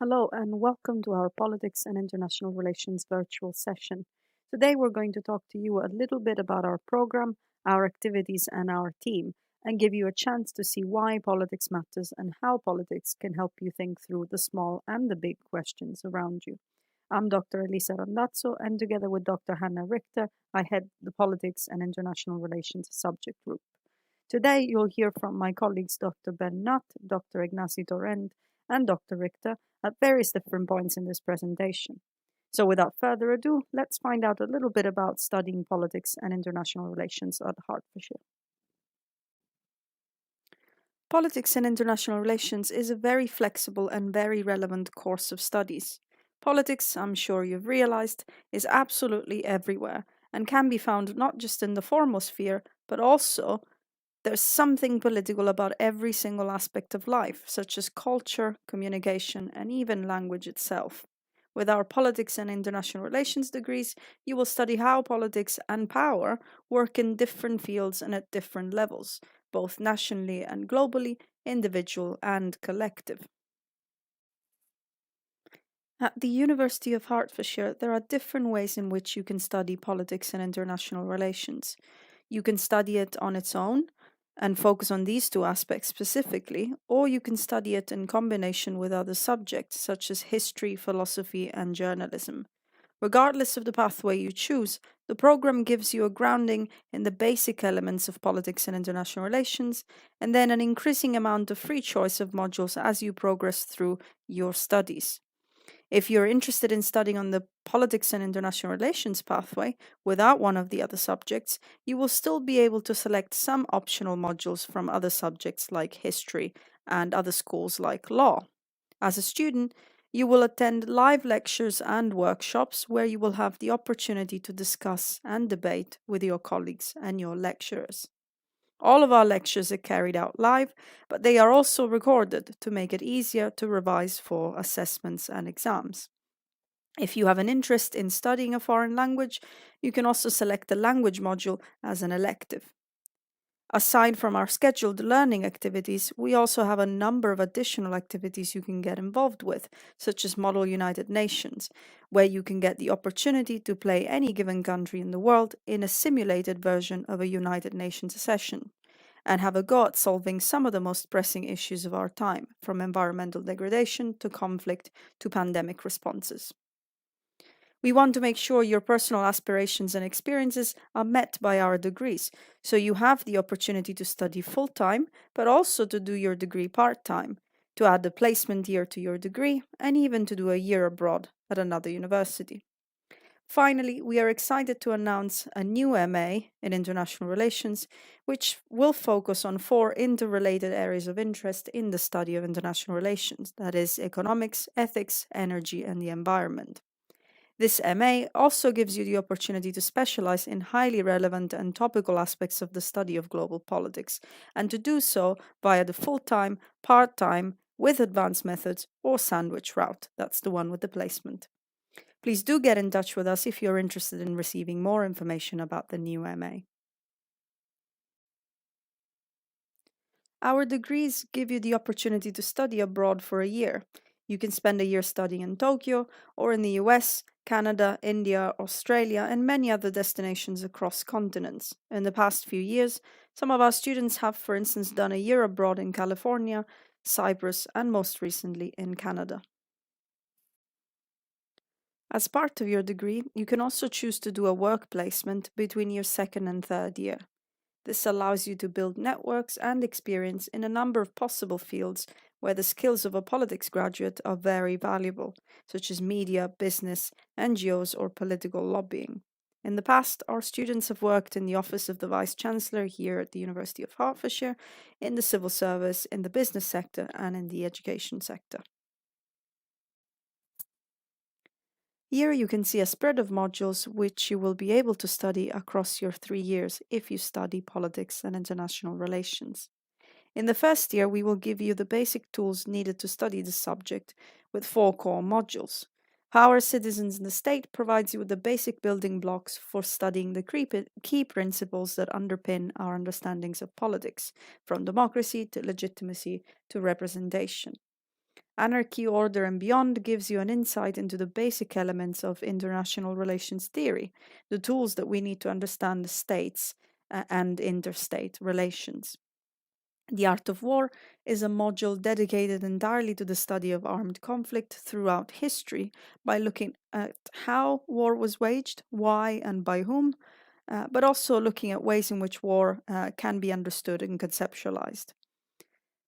Hello and welcome to our Politics and International Relations virtual session. Today we're going to talk to you a little bit about our program, our activities, and our team, and give you a chance to see why politics matters and how politics can help you think through the small and the big questions around you. I'm Dr. Elisa Randazzo, and together with Dr. Hannah Richter, I head the Politics and International Relations subject group. Today, you'll hear from my colleagues Dr. Ben Nutt, Dr. Ignacy Torrent, and Dr. Richter at various different points in this presentation. So without further ado, let's find out a little bit about studying politics and international relations at Hertfordshire. Politics and international relations is a very flexible and very relevant course of studies. Politics, I'm sure you've realized, is absolutely everywhere and can be found not just in the formal sphere, but also there's something political about every single aspect of life, such as culture, communication, and even language itself. With our politics and international relations degrees, you will study how politics and power work in different fields and at different levels, both nationally and globally, individual and collective. At the University of Hertfordshire, there are different ways in which you can study politics and international relations. You can study it on its own and focus on these two aspects specifically, or you can study it in combination with other subjects such as history, philosophy, and journalism. Regardless of the pathway you choose, the program gives you a grounding in the basic elements of politics and international relations, and then an increasing amount of free choice of modules as you progress through your studies. If you're interested in studying on the politics and international relations pathway without one of the other subjects, you will still be able to select some optional modules from other subjects like history and other schools like law. As a student, you will attend live lectures and workshops where you will have the opportunity to discuss and debate with your colleagues and your lecturers. All of our lectures are carried out live, but they are also recorded to make it easier to revise for assessments and exams. If you have an interest in studying a foreign language, you can also select the language module as an elective. Aside from our scheduled learning activities, we also have a number of additional activities you can get involved with, such as Model United Nations, where you can get the opportunity to play any given country in the world in a simulated version of a United Nations session, and have a go at solving some of the most pressing issues of our time, from environmental degradation to conflict to pandemic responses. We want to make sure your personal aspirations and experiences are met by our degrees, so you have the opportunity to study full-time, but also to do your degree part-time, to add a placement year to your degree, and even to do a year abroad at another university. Finally, we are excited to announce a new MA in International Relations, which will focus on 4 interrelated areas of interest in the study of international relations, that is, economics, ethics, energy, and the environment. This MA also gives you the opportunity to specialize in highly relevant and topical aspects of the study of global politics, and to do so via the full-time, part-time, with advanced methods, or sandwich route. That's the one with the placement. Please do get in touch with us if you're interested in receiving more information about the new MA. Our degrees give you the opportunity to study abroad for a year. You can spend a year studying in Tokyo or in the US, Canada, India, Australia, and many other destinations across continents. In the past few years, some of our students have, for instance, done a year abroad in California, Cyprus, and most recently in Canada. As part of your degree, you can also choose to do a work placement between your second and third year. This allows you to build networks and experience in a number of possible fields where the skills of a politics graduate are very valuable, such as media, business, NGOs, or political lobbying. In the past, our students have worked in the office of the Vice Chancellor here at the University of Hertfordshire, in the civil service, in the business sector, and in the education sector. Here you can see a spread of modules which you will be able to study across your 3 years if you study politics and international relations. In the first year, we will give you the basic tools needed to study the subject with 4 core modules. Power, Citizens, and the State provides you with the basic building blocks for studying the key principles that underpin our understandings of politics, from democracy to legitimacy to representation. Anarchy, Order, and Beyond gives you an insight into the basic elements of international relations theory, the tools that we need to understand the states and interstate relations. The Art of War is a module dedicated entirely to the study of armed conflict throughout history by looking at how war was waged, why, and by whom, but also looking at ways in which war can be understood and conceptualized.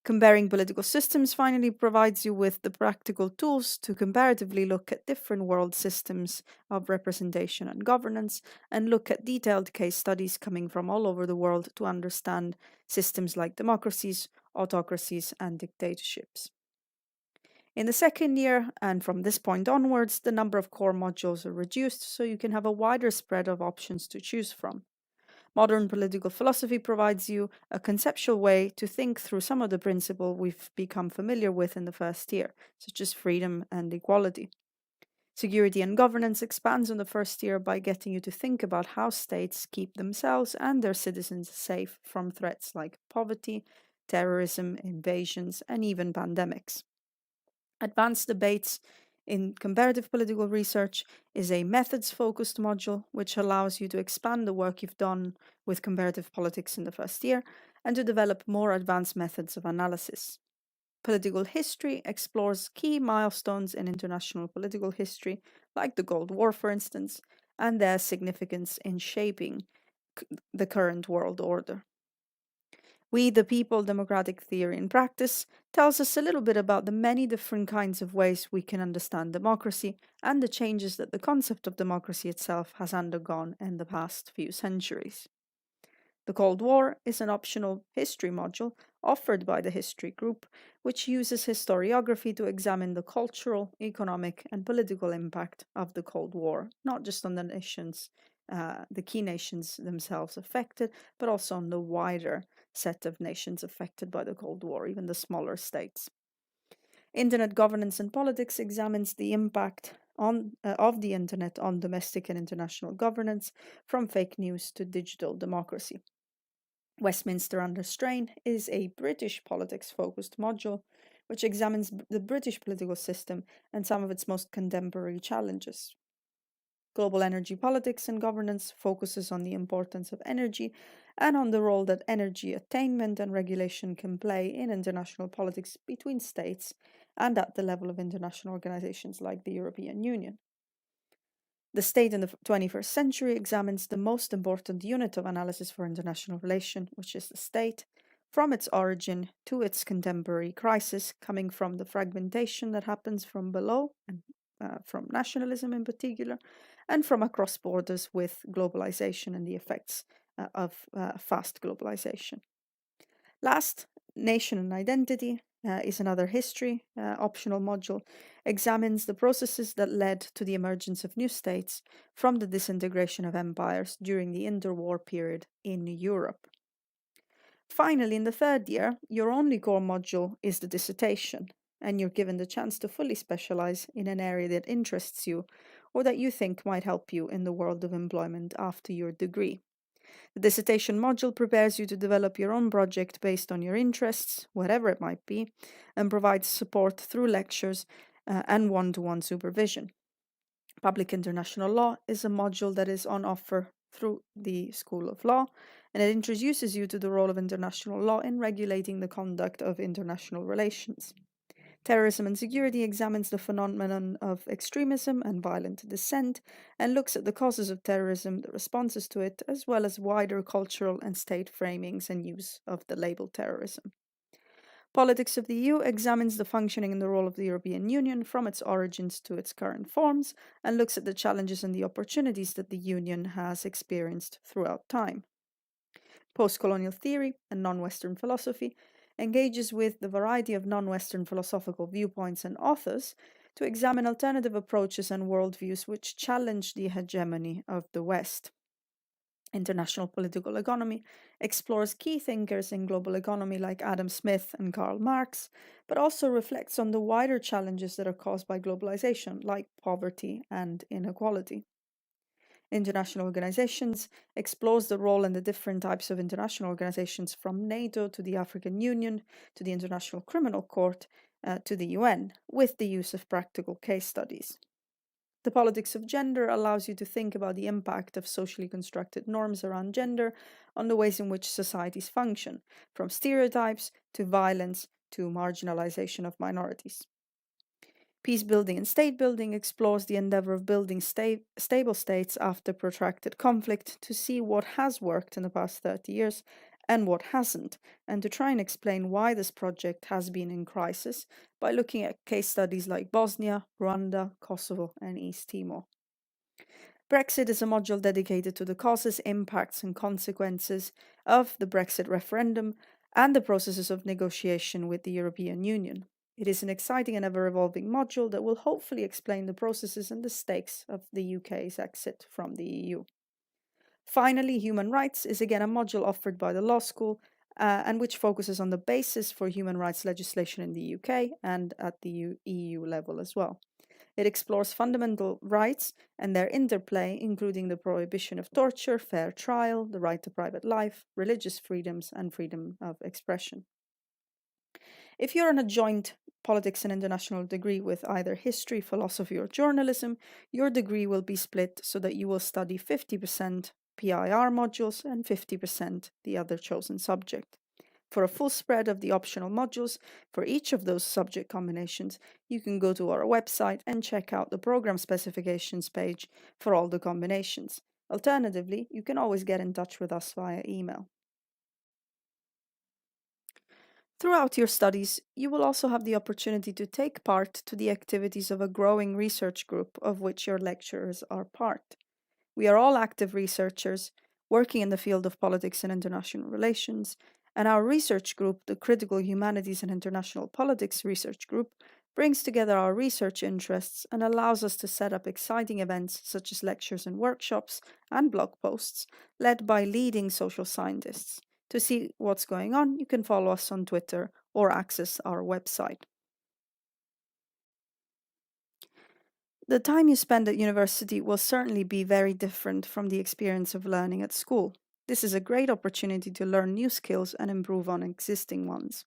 Comparing political systems finally provides you with the practical tools to comparatively look at different world systems of representation and governance and look at detailed case studies coming from all over the world to understand systems like democracies, autocracies, and dictatorships. In the second year, and from this point onwards, the number of core modules are reduced so you can have a wider spread of options to choose from. Modern political philosophy provides you a conceptual way to think through some of the principles we've become familiar with in the first year, such as freedom and equality. Security and governance expands on the first year by getting you to think about how states keep themselves and their citizens safe from threats like poverty, terrorism, invasions, and even pandemics. Advanced debates in comparative political research is a methods-focused module which allows you to expand the work you've done with comparative politics in the first year and to develop more advanced methods of analysis. Political history explores key milestones in international political history, like the Cold War, for instance, and their significance in shaping the current world order. We the People democratic theory in practice tells us a little bit about the many different kinds of ways we can understand democracy and the changes that the concept of democracy itself has undergone in the past few centuries. The Cold War is an optional history module offered by the history group, which uses historiography to examine the cultural, economic, and political impact of the Cold War, not just on the nations, the key nations themselves affected, but also on the wider set of nations affected by the Cold War, even the smaller states. Internet governance and politics examines the impact of the internet on domestic and international governance, from fake news to digital democracy. Westminster Under Strain is a British politics-focused module which examines the British political system and some of its most contemporary challenges. Global energy politics and governance focuses on the importance of energy and on the role that energy attainment and regulation can play in international politics between states and at the level of international organizations like the European Union. The state in the 21st century examines the most important unit of analysis for international relation, which is the state, from its origin to its contemporary crisis, coming from the fragmentation that happens from below, and from nationalism in particular, and from across borders with globalization and the effects of fast globalization. Last, Nation and Identity is another history optional module, examines the processes that led to the emergence of new states from the disintegration of empires during the interwar period in Europe. Finally, in the third year, your only core module is the dissertation, and you're given the chance to fully specialize in an area that interests you or that you think might help you in the world of employment after your degree. The dissertation module prepares you to develop your own project based on your interests, whatever it might be, and provides support through lectures and one-to-one supervision. Public International Law is a module that is on offer through the School of Law, and it introduces you to the role of international law in regulating the conduct of international relations. Terrorism and Security examines the phenomenon of extremism and violent dissent and looks at the causes of terrorism, the responses to it, as well as wider cultural and state framings and use of the label terrorism. Politics of the EU examines the functioning and the role of the European Union from its origins to its current forms and looks at the challenges and the opportunities that the Union has experienced throughout time. Post-colonial theory and non-Western philosophy engages with the variety of non-Western philosophical viewpoints and authors to examine alternative approaches and worldviews which challenge the hegemony of the West. International political economy explores key thinkers in global economy like Adam Smith and Karl Marx, but also reflects on the wider challenges that are caused by globalization, like poverty and inequality. International organizations explores the role and the different types of international organizations from NATO to the African Union to the International Criminal Court, to the UN with the use of practical case studies. The politics of gender allows you to think about the impact of socially constructed norms around gender on the ways in which societies function, from stereotypes to violence to marginalization of minorities. Peace building and state building explores the endeavor of building stable states after protracted conflict to see what has worked in the past 30 years and what hasn't, and to try and explain why this project has been in crisis by looking at case studies like Bosnia, Rwanda, Kosovo, and East Timor. Brexit is a module dedicated to the causes, impacts, and consequences of the Brexit referendum and the processes of negotiation with the European Union. It is an exciting and ever evolving module that will hopefully explain the processes and the stakes of the UK's exit from the EU. Finally, human rights is again a module offered by the law school and which focuses on the basis for human rights legislation in the UK and at the EU level as well. It explores fundamental rights and their interplay, including the prohibition of torture, fair trial, the right to private life, religious freedoms, and freedom of expression. If you're on a joint politics and international degree with either history, philosophy, or journalism, your degree will be split so that you will study 50% PIR modules and 50% the other chosen subject. For a full spread of the optional modules for each of those subject combinations, you can go to our website and check out the program specifications page for all the combinations. Alternatively, you can always get in touch with us via email. Throughout your studies, you will also have the opportunity to take part to the activities of a growing research group of which your lecturers are part. We are all active researchers working in the field of politics and international relations, and our research group, the Critical Humanities and International Politics Research Group, brings together our research interests and allows us to set up exciting events such as lectures and workshops and blog posts led by leading social scientists. To see what's going on, you can follow us on Twitter or access our website. The time you spend at university will certainly be very different from the experience of learning at school. This is a great opportunity to learn new skills and improve on existing ones.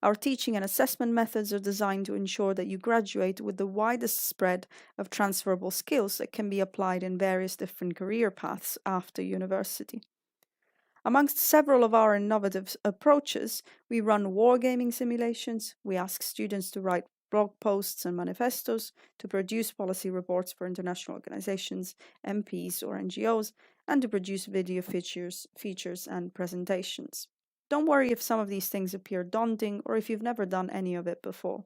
Our teaching and assessment methods are designed to ensure that you graduate with the widest spread of transferable skills that can be applied in various different career paths after university. Amongst several of our innovative approaches, we run wargaming simulations, we ask students to write blog posts and manifestos, to produce policy reports for international organizations, MPs or NGOs, and to produce video features and presentations. Don't worry if some of these things appear daunting or if you've never done any of it before.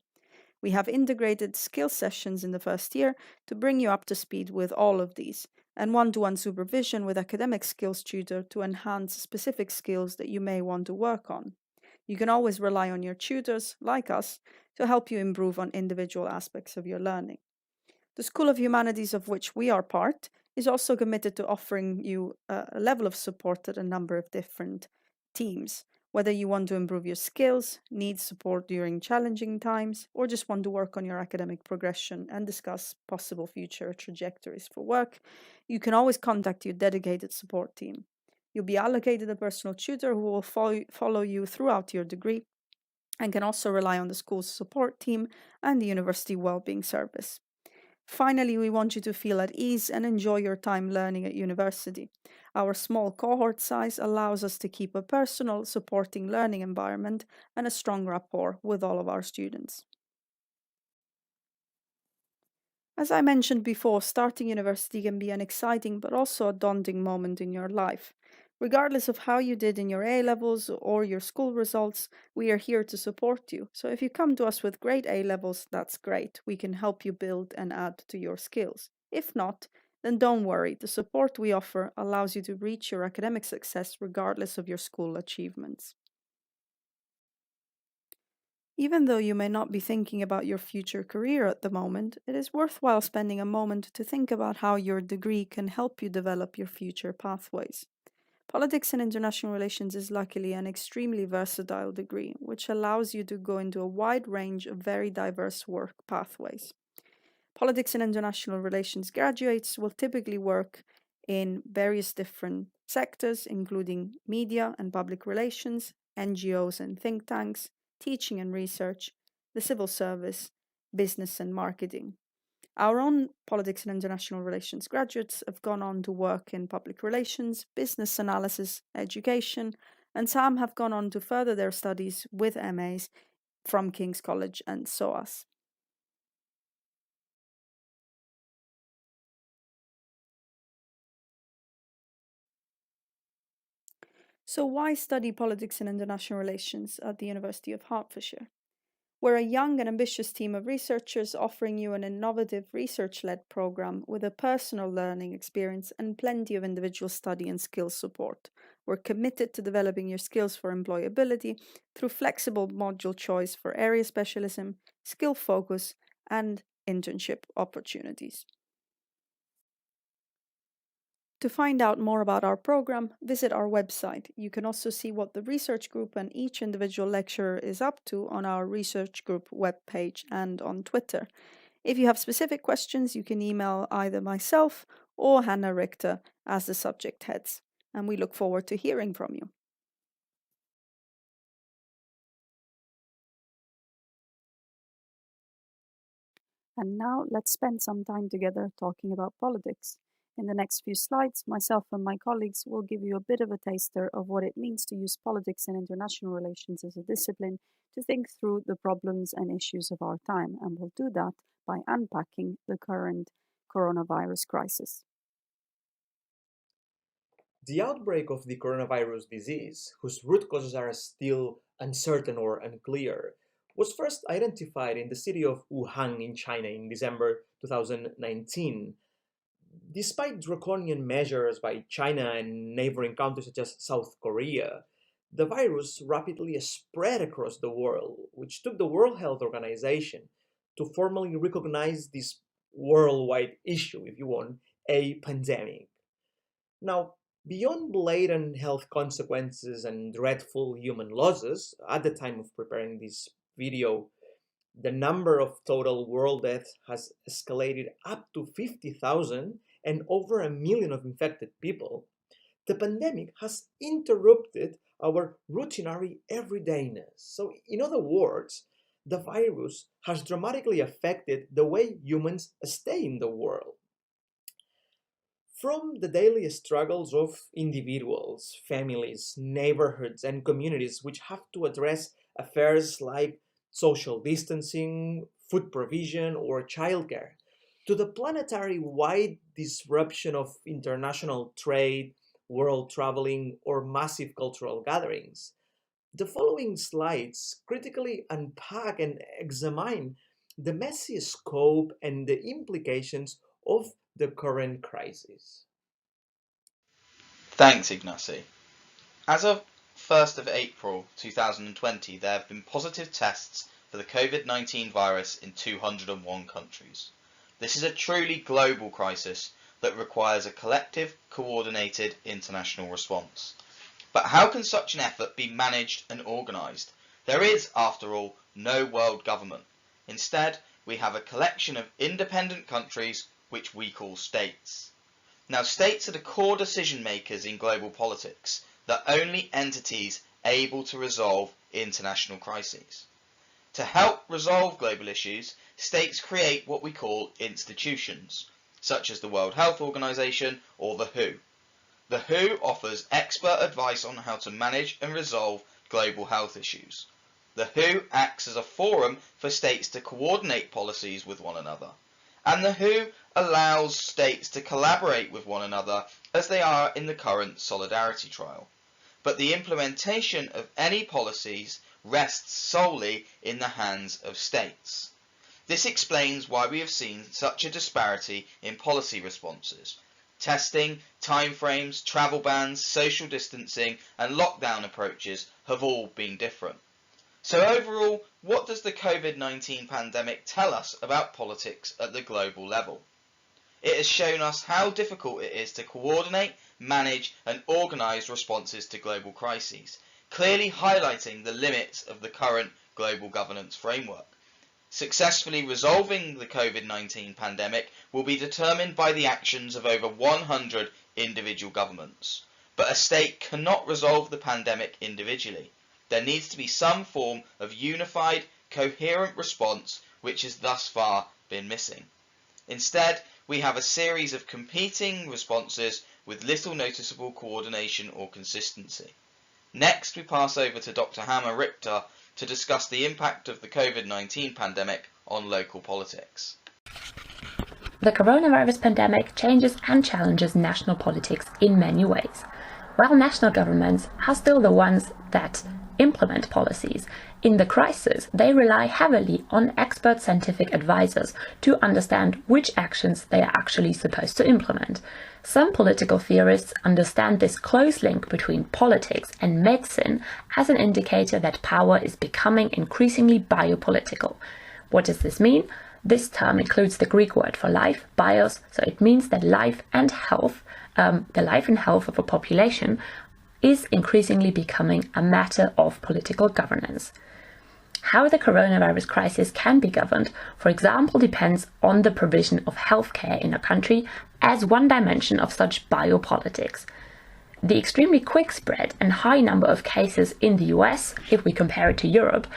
We have integrated skill sessions in the first year to bring you up to speed with all of these, and one-to-one supervision with academic skills tutor to enhance specific skills that you may want to work on. You can always rely on your tutors, like us, to help you improve on individual aspects of your learning. The School of Humanities, of which we are part, is also committed to offering you a level of support at a number of different teams. Whether you want to improve your skills, need support during challenging times, or just want to work on your academic progression and discuss possible future trajectories for work, you can always contact your dedicated support team. You'll be allocated a personal tutor who will follow you throughout your degree and can also rely on the school's support team and the University Wellbeing Service. Finally, we want you to feel at ease and enjoy your time learning at university. Our small cohort size allows us to keep a personal, supporting learning environment and a strong rapport with all of our students. As I mentioned before, starting university can be an exciting but also a daunting moment in your life. Regardless of how you did in your A-levels or your school results, we are here to support you. So if you come to us with great A-levels, that's great. We can help you build and add to your skills. If not, then don't worry. The support we offer allows you to reach your academic success regardless of your school achievements. Even though you may not be thinking about your future career at the moment, it is worthwhile spending a moment to think about how your degree can help you develop your future pathways. Politics and international relations is luckily an extremely versatile degree, which allows you to go into a wide range of very diverse work pathways. Politics and international relations graduates will typically work in various different sectors, including media and public relations, NGOs and think tanks, teaching and research, the civil service, business, and marketing. Our own politics and international relations graduates have gone on to work in public relations, business analysis, education, and some have gone on to further their studies with MAs from King's College and SOAS. So, why study politics and international relations at the University of Hertfordshire? We're a young and ambitious team of researchers offering you an innovative research led program with a personal learning experience and plenty of individual study and skills support. We're committed to developing your skills for employability through flexible module choice for area specialism, skill focus, and internship opportunities. To find out more about our program, visit our website. You can also see what the research group and each individual lecturer is up to on our research group webpage and on Twitter. If you have specific questions, you can email either myself or Hannah Richter as the subject heads, and we look forward to hearing from you. And now let's spend some time together talking about politics. In the next few slides, myself and my colleagues will give you a bit of a taster of what it means to use politics and international relations as a discipline to think through the problems and issues of our time, and we'll do that by unpacking the current coronavirus crisis. The outbreak of the coronavirus disease, whose root causes are still uncertain or unclear, was first identified in the city of Wuhan in China in December 2019. Despite draconian measures by China and neighboring countries such as South Korea, the virus rapidly spread across the world, which took the World Health Organization to formally recognize this worldwide issue, if you want, a pandemic. Now, beyond blatant health consequences and dreadful human losses, at the time of preparing this video, the number of total world deaths has escalated up to 50,000 and over a million of infected people. The pandemic has interrupted our routinary everydayness. So, in other words, the virus has dramatically affected the way humans stay in the world. From the daily struggles of individuals, families, neighborhoods, and communities which have to address affairs like social distancing, food provision, or childcare, to the planetary wide disruption of international trade, world traveling, or massive cultural gatherings. The following slides critically unpack and examine the messy scope and the implications of the current crisis. Thanks, Ignacy. As of 1st of April 2020, there have been positive tests for the COVID-19 virus in 201 countries. This is a truly global crisis that requires a collective, coordinated international response. But how can such an effort be managed and organised? There is, after all, no world government. Instead, we have a collection of independent countries which we call states. Now, states are the core decision makers in global politics, the only entities able to resolve international crises. To help resolve global issues, states create what we call institutions, such as the World Health Organization or the WHO. The WHO offers expert advice on how to manage and resolve global health issues. The WHO acts as a forum for states to coordinate policies with one another. And the WHO allows states to collaborate with one another as they are in the current solidarity trial. But the implementation of any policies rests solely in the hands of states. This explains why we have seen such a disparity in policy responses. Testing, timeframes, travel bans, social distancing, and lockdown approaches have all been different. So overall, what does the COVID-19 pandemic tell us about politics at the global level? It has shown us how difficult it is to coordinate, manage, and organise responses to global crises, clearly highlighting the limits of the current global governance framework. Successfully resolving the COVID-19 pandemic will be determined by the actions of over 100 individual governments. But a state cannot resolve the pandemic individually. There needs to be some form of unified, coherent response which has thus far been missing. Instead, we have a series of competing responses with little noticeable coordination or consistency. Next, we pass over to Dr. Hammer Richter to discuss the impact of the COVID-19 pandemic on local politics. The coronavirus pandemic changes and challenges national politics in many ways. While national governments are still the ones that implement policies, in the crisis they rely heavily on expert scientific advisors to understand which actions they are actually supposed to implement. Some political theorists understand this close link between politics and medicine as an indicator that power is becoming increasingly biopolitical. What does this mean? This term includes the Greek word for life, bios, so it means that life and health, the life and health of a population, is increasingly becoming a matter of political governance. How the coronavirus crisis can be governed, for example, depends on the provision of healthcare in a country as one dimension of such biopolitics. The extremely quick spread and high number of cases in the US, if we compare it to Europe,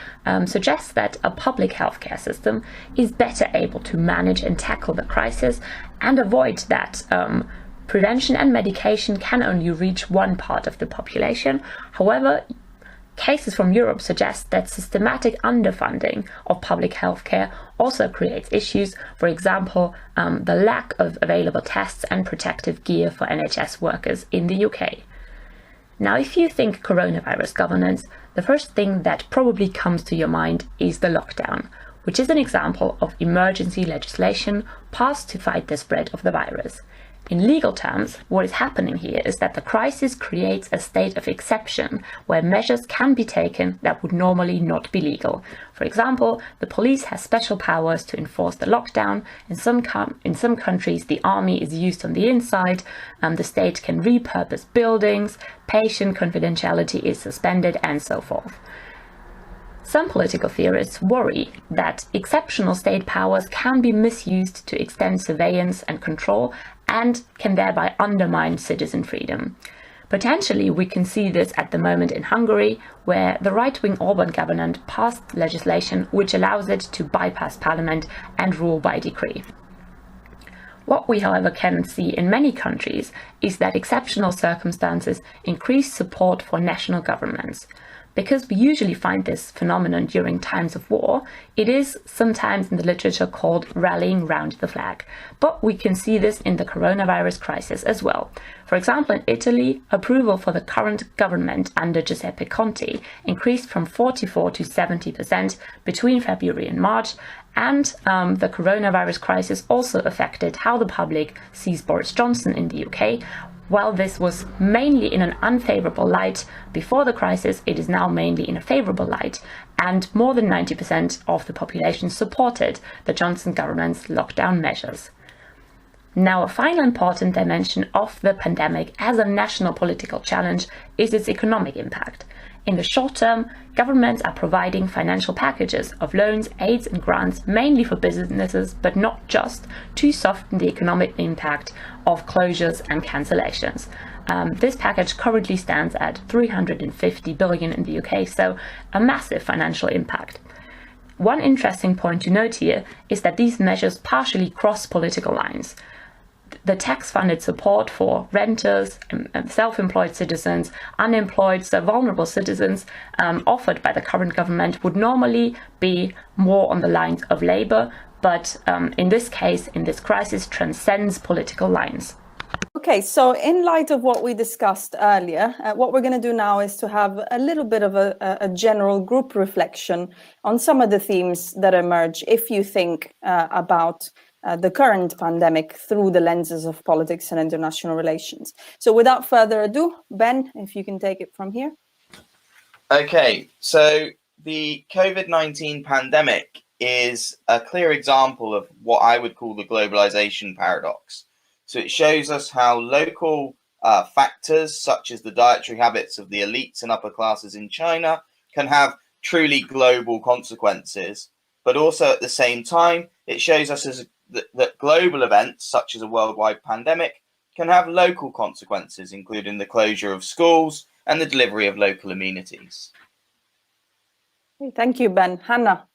suggests that a public healthcare system is better able to manage and tackle the crisis and avoid that prevention and medication can only reach one part of the population. However, cases from Europe suggest that systematic underfunding of public healthcare also creates issues, for example, the lack of available tests and protective gear for NHS workers in the UK. Now, if you think coronavirus governance, the first thing that probably comes to your mind is the lockdown, which is an example of emergency legislation passed to fight the spread of the virus. In legal terms, what is happening here is that the crisis creates a state of exception where measures can be taken that would normally not be legal. For example, the police has special powers to enforce the lockdown. In some countries, the army is used on the inside. The state can repurpose buildings, patient confidentiality is suspended, and so forth. Some political theorists worry that exceptional state powers can be misused to extend surveillance and control and can thereby undermine citizen freedom. Potentially, we can see this at the moment in Hungary, where the right-wing Orban government passed legislation which allows it to bypass parliament and rule by decree. What we, however, can see in many countries is that exceptional circumstances increase support for national governments. Because we usually find this phenomenon during times of war, it is sometimes in the literature called rallying round the flag. But we can see this in the coronavirus crisis as well. For example, in Italy, approval for the current government under Giuseppe Conte increased from 44% to 70% between February and March, and the coronavirus crisis also affected how the public sees Boris Johnson in the UK. While this was mainly in an unfavourable light before the crisis, it is now mainly in a favourable light, and more than 90% of the population supported the Johnson government's lockdown measures. Now, a final important dimension of the pandemic as a national political challenge is its economic impact. In the short term, governments are providing financial packages of loans, aids and grants mainly for businesses, but not just, to soften the economic impact of closures and cancellations. This package currently stands at 350 billion in the UK, so a massive financial impact. One interesting point to note here is that these measures partially cross political lines. The tax-funded support for renters, self-employed citizens, unemployed, so vulnerable citizens offered by the current government would normally be more on the lines of labour, but in this case, in this crisis, transcends political lines. Okay, so in light of what we discussed earlier, what we're going to do now is to have a little bit of a general group reflection on some of the themes that emerge if you think about the current pandemic through the lenses of politics and international relations. So without further ado, Ben, if you can take it from here. Okay, so the COVID-19 pandemic is a clear example of what I would call the globalization paradox. So it shows us how local factors, such as the dietary habits of the elites and upper classes in China, can have truly global consequences. But also at the same time, it shows us that global events, such as a worldwide pandemic, can have local consequences, including the closure of schools and the delivery of local amenities. Thank you, Ben. Hannah.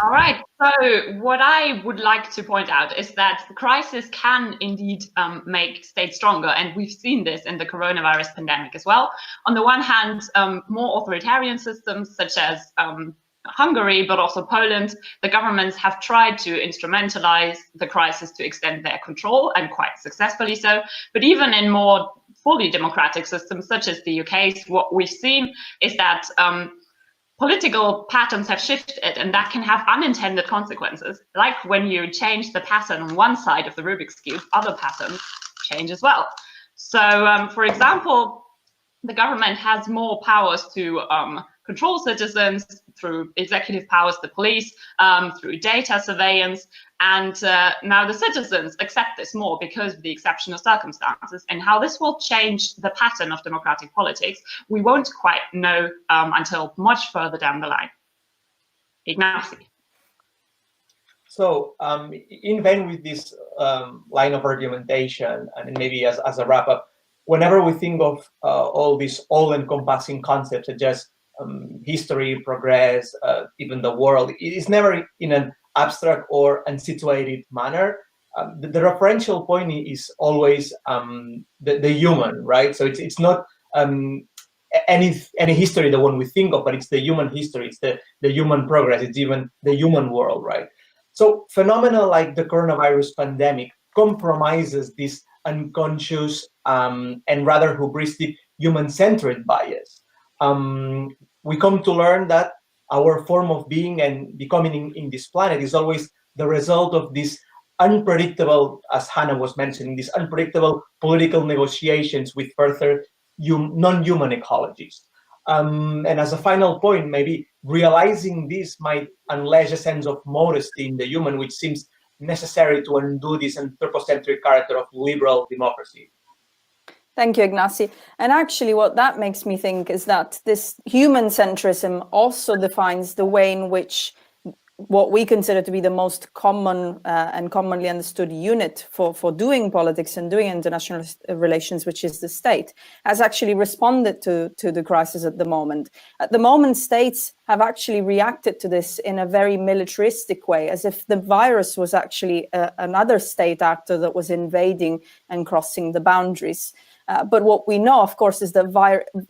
All right. So what I would like to point out is that the crisis can indeed make states stronger. And we've seen this in the coronavirus pandemic as well. On the one hand, more authoritarian systems such as Hungary, but also Poland, the governments have tried to instrumentalize the crisis to extend their control, and quite successfully so. But even in more fully democratic systems such as the UK's, what we've seen is that political patterns have shifted, and that can have unintended consequences. Like when you change the pattern on one side of the Rubik's Cube, other patterns change as well. So, for example, the government has more powers to control citizens through executive powers, the police, through data surveillance. And now the citizens accept this more because of the exceptional circumstances. And how this will change the pattern of democratic politics, we won't quite know until much further down the line. Ignacy. So, in vain with this line of argumentation, and maybe as a wrap up, whenever we think of all these all-encompassing concepts such as history, progress, even the world, it is never in an abstract or unsituated manner. The referential point is always the human, right? So it's not any history the one we think of, but it's the human history, it's the human progress, it's even the human world, right? So phenomena like the coronavirus pandemic compromises this unconscious and rather hubristic human-centered bias. We come to learn that our form of being and becoming in this planet is always the result of this unpredictable, as Hannah was mentioning, these unpredictable political negotiations with further non-human ecologies. And as a final point, maybe realizing this might unleash a sense of modesty in the human, which seems necessary to undo this anthropocentric character of liberal democracy. Thank you, Ignacy. And actually what that makes me think is that this human centrism also defines the way in which what we consider to be the most common and commonly understood unit for doing politics and doing international relations, which is the state, has actually responded to the crisis at the moment. At the moment, states have actually reacted to this in a very militaristic way, as if the virus was actually another state actor that was invading and crossing the boundaries. But what we know, of course, is that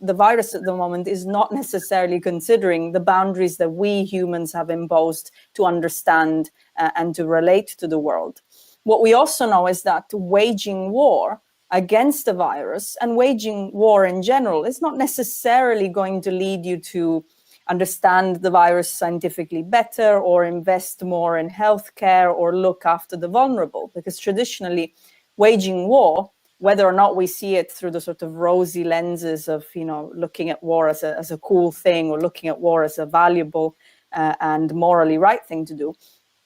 the virus at the moment is not necessarily considering the boundaries that we humans have imposed to understand and to relate to the world. What we also know is that waging war against the virus and waging war in general is not necessarily going to lead you to understand the virus scientifically better or invest more in healthcare or look after the vulnerable, because traditionally waging war, whether or not we see it through the sort of rosy lenses of, looking at war as a cool thing or looking at war as a valuable and morally right thing to do,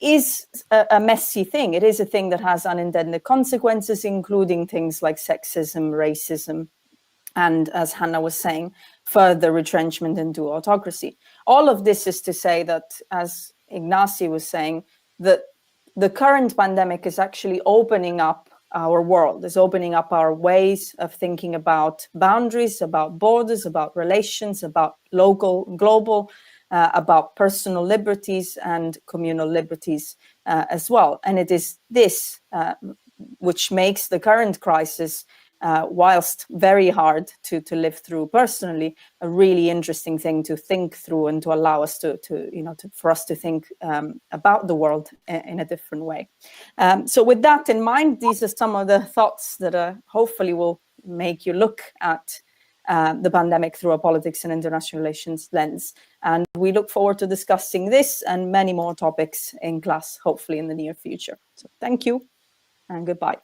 is a messy thing. It is a thing that has unintended consequences, including things like sexism, racism, and, as Hannah was saying, further retrenchment into autocracy. All of this is to say that, as Ignacy was saying, that the current pandemic is actually opening up our world, is opening up our ways of thinking about boundaries, about borders, about relations, about local, global, about personal liberties and communal liberties as well. And it is this which makes the current crisis, whilst very hard to live through personally, a really interesting thing to think through and to allow us for us to think about the world in a different way. So with that in mind, these are some of the thoughts that hopefully will make you look at the pandemic through a politics and international relations lens. And we look forward to discussing this and many more topics in class, hopefully in the near future. So thank you and goodbye.